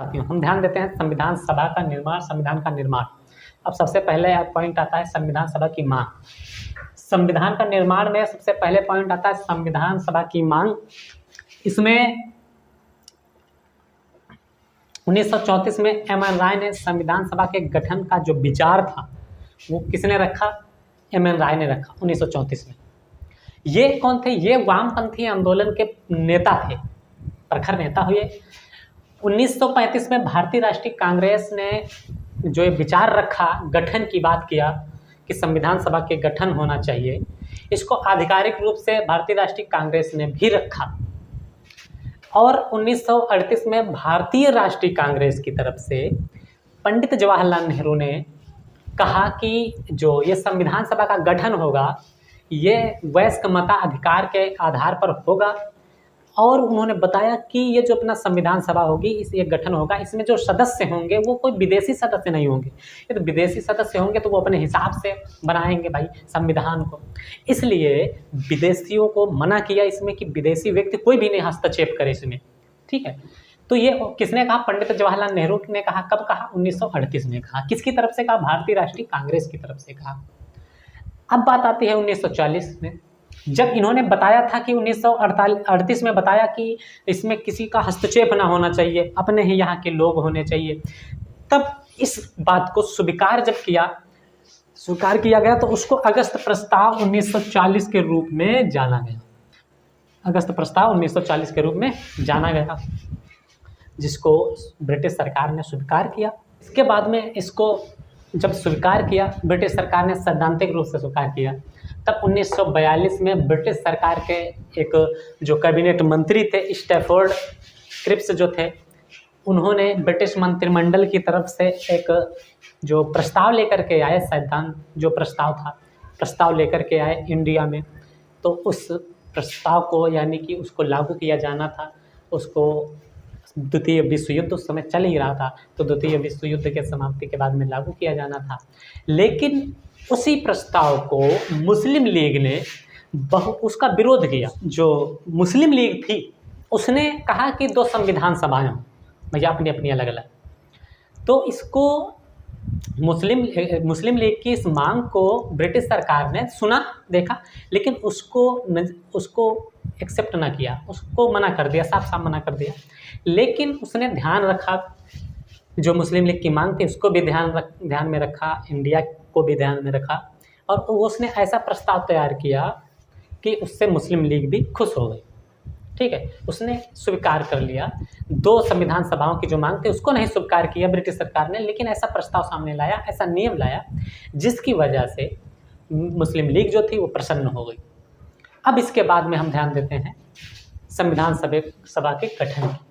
साथियों, हम ध्यान देते हैं संविधान सभा का निर्माण, संविधान का निर्माण। अब सबसे पहले पॉइंट आता है संविधान सभा की मांग। संविधान का निर्माण में सबसे पहले पॉइंट आता है संविधान सभा की मांग। इसमें 1934 में एम.एन. राय ने संविधान सभा के गठन का जो विचार था वो किसने रखा? एम.एन. राय ने रखा 1934 में। ये कौन थे? ये वामपंथी आंदोलन के नेता थे, प्रखर नेता हुए। 1935 में भारतीय राष्ट्रीय कांग्रेस ने जो ये विचार रखा, गठन की बात किया कि संविधान सभा के गठन होना चाहिए, इसको आधिकारिक रूप से भारतीय राष्ट्रीय कांग्रेस ने भी रखा। और 1938 में भारतीय राष्ट्रीय कांग्रेस की तरफ से पंडित जवाहरलाल नेहरू ने कहा कि जो ये संविधान सभा का गठन होगा ये वयस्क मताधिकार के आधार पर होगा। और उन्होंने बताया कि ये जो अपना संविधान सभा होगी, इस ये गठन होगा, इसमें जो सदस्य होंगे वो कोई विदेशी सदस्य नहीं होंगे। ये तो विदेशी सदस्य होंगे तो वो अपने हिसाब से बनाएंगे भाई संविधान को। इसलिए विदेशियों को मना किया इसमें कि विदेशी व्यक्ति कोई भी नहीं हस्तक्षेप करे इसमें, ठीक है। तो ये किसने कहा? पंडित जवाहरलाल नेहरू ने कहा। कब कहा? 1938 में कहा। किसकी तरफ से कहा? भारतीय राष्ट्रीय कांग्रेस की तरफ से कहा। अब बात आती है 1940 में, जब इन्होंने बताया था कि 1938 में बताया कि इसमें किसी का हस्तक्षेप ना होना चाहिए, अपने ही यहाँ के लोग होने चाहिए। तब इस बात को स्वीकार किया गया तो उसको अगस्त प्रस्ताव 1940 के रूप में जाना गया। अगस्त प्रस्ताव 1940 के रूप में जाना गया, जिसको ब्रिटिश सरकार ने स्वीकार किया। इसके बाद में इसको जब स्वीकार किया, ब्रिटिश सरकार ने सैद्धांतिक रूप से स्वीकार किया, तब 1942 में ब्रिटिश सरकार के एक जो कैबिनेट मंत्री थे, स्टैफोर्ड क्रिप्स जो थे, उन्होंने ब्रिटिश मंत्रिमंडल की तरफ से एक जो प्रस्ताव लेकर के आए, सैद्धांत जो प्रस्ताव लेकर के आए इंडिया में। तो उस प्रस्ताव को यानी कि उसको लागू किया जाना था। उसको द्वितीय विश्व युद्ध उस समय चल ही रहा था, तो द्वितीय विश्व युद्ध के समाप्ति के बाद में लागू किया जाना था। लेकिन उसी प्रस्ताव को मुस्लिम लीग ने उसका विरोध किया। जो मुस्लिम लीग थी उसने कहा कि दो संविधान सभाएं हों, भैया अपनी अपनी अलग अलग। तो इसको मुस्लिम लीग की इस मांग को ब्रिटिश सरकार ने सुना, देखा, लेकिन उसको एक्सेप्ट ना किया, उसको मना कर दिया, साफ साफ मना कर दिया। लेकिन उसने ध्यान रखा, जो मुस्लिम लीग की मांग थी उसको भी ध्यान में रखा, इंडिया को भी ध्यान में रखा, और उसने ऐसा प्रस्ताव तैयार किया कि उससे मुस्लिम लीग भी खुश हो गई, ठीक है। उसने स्वीकार कर लिया। दो संविधान सभाओं की जो मांग थी उसको नहीं स्वीकार किया ब्रिटिश सरकार ने, लेकिन ऐसा प्रस्ताव सामने लाया, ऐसा नियम लाया, जिसकी वजह से मुस्लिम लीग जो थी वो प्रसन्न हो गई। अब इसके बाद में हम ध्यान देते हैं संविधान सभा के गठन की।